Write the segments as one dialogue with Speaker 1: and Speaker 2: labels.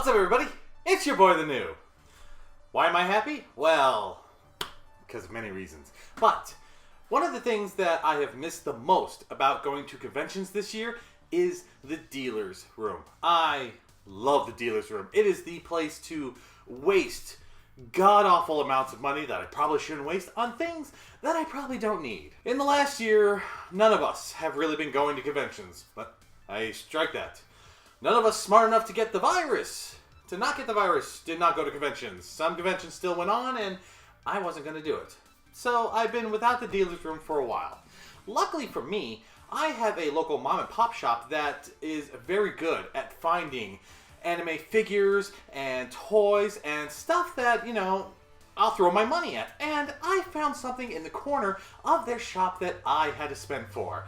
Speaker 1: What's up, everybody? It's your boy, the Noob. Why am I happy? Well, because of many reasons. But one of the things that I have missed the most about going to conventions this year is the dealer's room. I love the dealer's room. It is the place to waste god-awful amounts of money that I probably shouldn't waste on things that I probably don't need. In the last year, none of us have really been going to conventions, but I strike that. None of us smart enough to get the virus. To not get the virus, did not go to conventions. Some conventions still went on, and I wasn't going to do it. So I've been without the dealer's room for a while. Luckily for me, I have a local mom and pop shop that is very good at finding anime figures and toys and stuff that, you know, I'll throw my money at. And I found something in the corner of their shop that I had to spend for.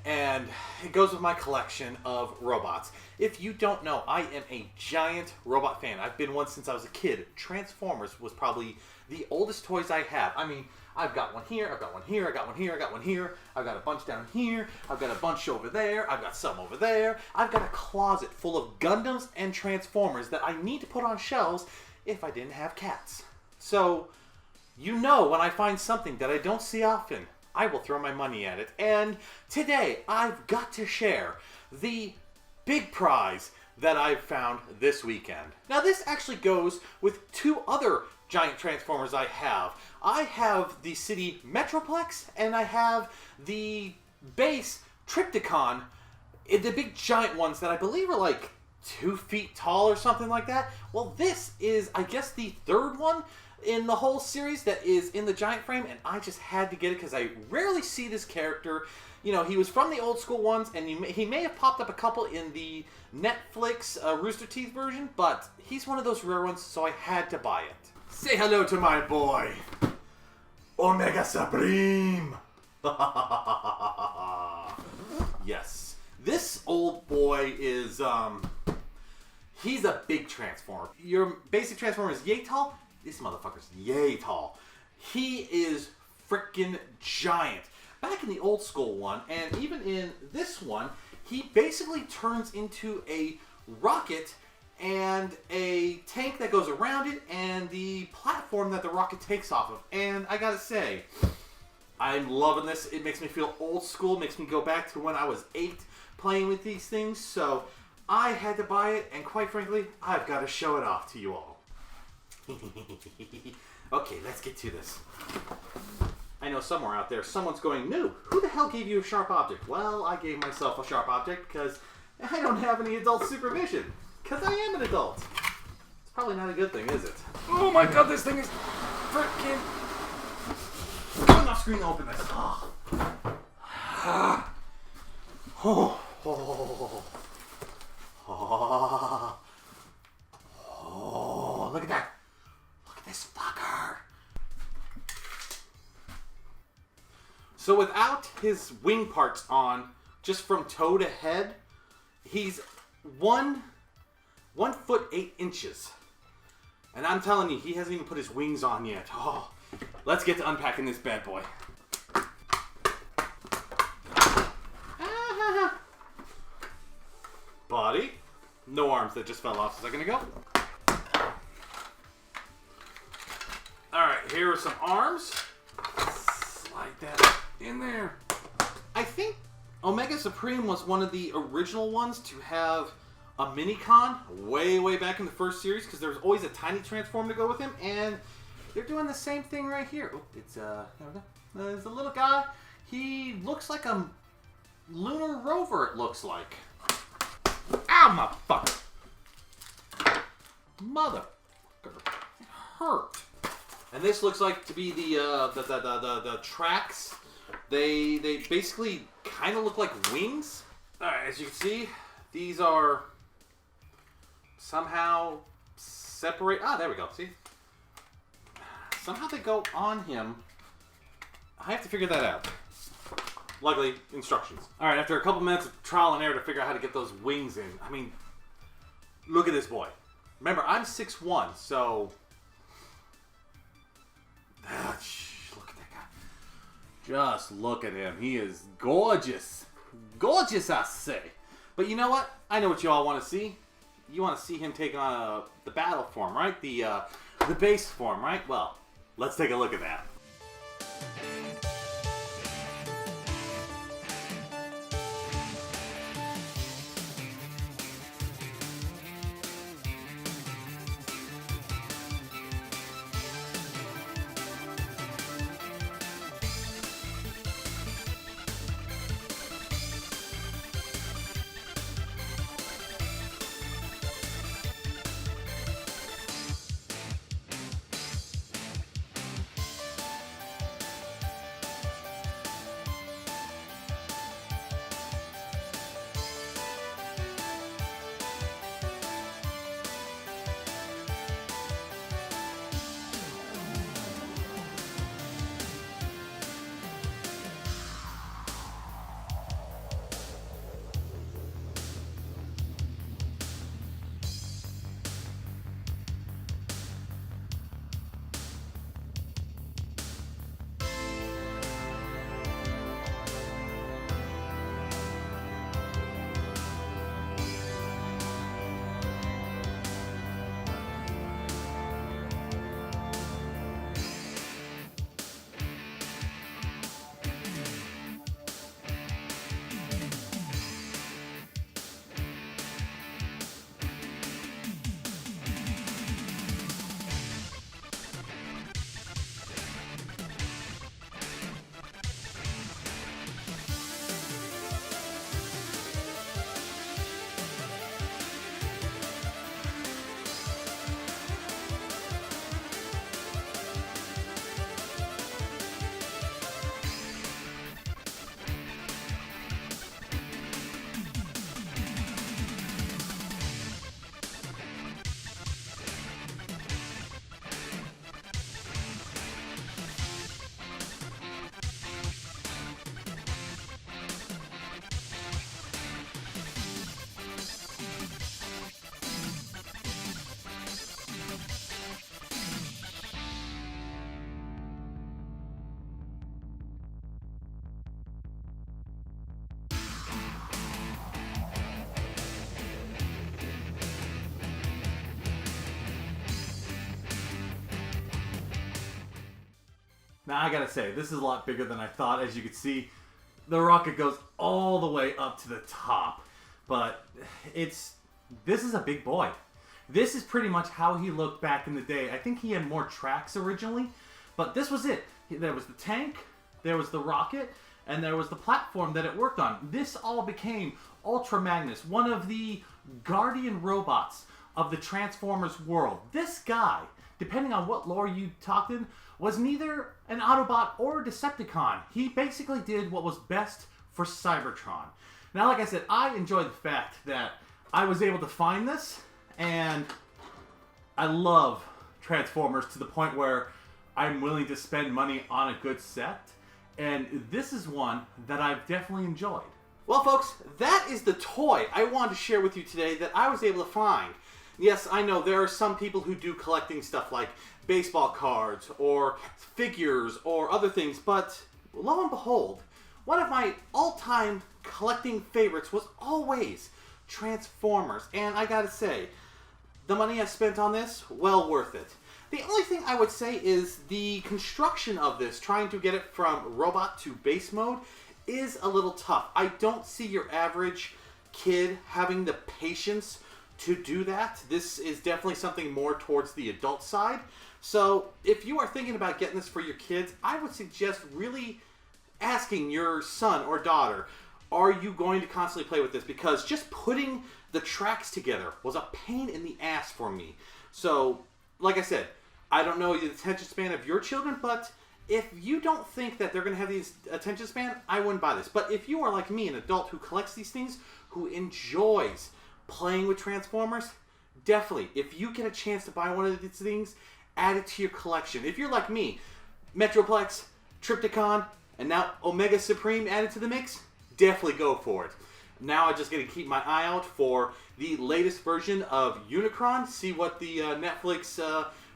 Speaker 1: And it goes with my collection of robots. If you don't know, I am a giant robot fan. I've been one since I was a kid. Transformers was probably the oldest toys I have. I mean, I've got one here, I've got one here, I got one here, I got one here. I've got a bunch down here, I've got a bunch over there, I've got some over there. I've got a closet full of Gundams and Transformers that I need to put on shelves if I didn't have cats. So, you know, when I find something that I don't see often, I will throw my money at it. And today, I've got to share the big prize that I've found this weekend. Now, this actually goes with two other giant Transformers I have. I have the City Metroplex, and I have the base Triptychon, the big giant ones that I believe are like 2 feet tall or something like that. Well, this is, I guess, the third one in the whole series that is in the giant frame, and I just had to get it because I rarely see this character. You know, he was from the old school ones, and he may have popped up a couple in the Netflix Rooster Teeth version, but he's one of those rare ones, so I had to buy it. Say hello to my boy, Omega Supreme! Yes, this old boy is, he's a big Transformer. Your basic Transformer is yay tall. This motherfucker's yay tall. He is freaking giant. Back in the old school one, and even in this one, he basically turns into a rocket and a tank that goes around it and the platform that the rocket takes off of. And I gotta say, I'm loving this. It makes me feel old school, makes me go back to when I was 8 playing with these things. So I had to buy it, and quite frankly, I've got to show it off to you all. Okay, let's get to this. I know somewhere out there, someone's going, Noob, who the hell gave you a sharp object? Well, I gave myself a sharp object because I don't have any adult supervision. Because I am an adult. It's probably not a good thing, is it? Oh my god, this thing is freaking... I'm not screen to open this. Oh. Oh. Oh. Oh. Oh. Look at that. Look at this fucker. So without his wing parts on, just from toe to head, he's 1 foot 8 inches. And I'm telling you, he hasn't even put his wings on yet. Oh, let's get to unpacking this bad boy. Body. No arms that just fell off a second ago. Alright, here are some arms. Slide that in there. I think Omega Supreme was one of the original ones to have a mini-con way back in the first series, because there was always a tiny transform to go with him, and they're doing the same thing right here. Oh, it's there we go. There's a little guy. He looks like a lunar rover, it looks like. Ow, motherfucker. Motherfucker. It hurt. And this looks like to be the tracks. They basically kind of look like wings. Alright, as you can see, these are somehow separate. Ah, there we go. See? Somehow they go on him. I have to figure that out. Luckily, instructions. Alright, after a couple minutes of trial and error to figure out how to get those wings in. I mean, look at this boy. Remember, I'm 6'1", so... look at that guy. Just look at him. He is gorgeous. Gorgeous, I say. But you know what? I know what you all want to see. you want to see him take on the battle form, right? The base form, right? Well, let's take a look at that. Now I gotta say, this is a lot bigger than I thought. As you can see, the rocket goes all the way up to the top. But this is a big boy. This is pretty much how he looked back in the day. I think he had more tracks originally, but this was it. There was the tank, there was the rocket, and there was the platform that it worked on. This all became Ultra Magnus, one of the guardian robots of the Transformers world. This guy, depending on what lore you talked in, was neither an Autobot or a Decepticon. He basically did what was best for Cybertron. Now, like I said, I enjoy the fact that I was able to find this, and I love Transformers to the point where I'm willing to spend money on a good set, and this is one that I've definitely enjoyed. Well, folks, that is the toy I wanted to share with you today that I was able to find. Yes, I know there are some people who do collecting stuff like baseball cards or figures or other things, but lo and behold, one of my all-time collecting favorites was always Transformers. And I gotta say, the money I spent on this, well worth it. The only thing I would say is the construction of this, trying to get it from robot to base mode, is a little tough. I don't see your average kid having the patience to do that. This is definitely something more towards the adult side. So if you are thinking about getting this for your kids, I would suggest really asking your son or daughter, are you going to constantly play with this? Because just putting the tracks together was a pain in the ass for me. So, like I said, I don't know the attention span of your children, but if you don't think that they're going to have these attention span, I wouldn't buy this. But if you are like me, an adult who collects these things, who enjoys playing with Transformers, definitely, if you get a chance to buy one of these things, add it to your collection. If you're like me, Metroplex, Trypticon, and now Omega Supreme added to the mix, definitely go for it. Now I'm just going to keep my eye out for the latest version of Unicron, see what the Netflix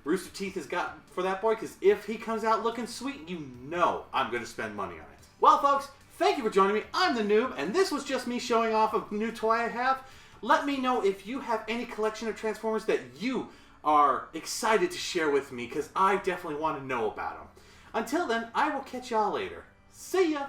Speaker 1: Rooster Teeth has got for that boy, because if he comes out looking sweet, you know I'm going to spend money on it. Well, folks, thank you for joining me. I'm the Noob, and this was just me showing off a new toy I have. let me know if you have any collection of Transformers that you are excited to share with me, because I definitely want to know about them. Until then, I will catch y'all later. See ya!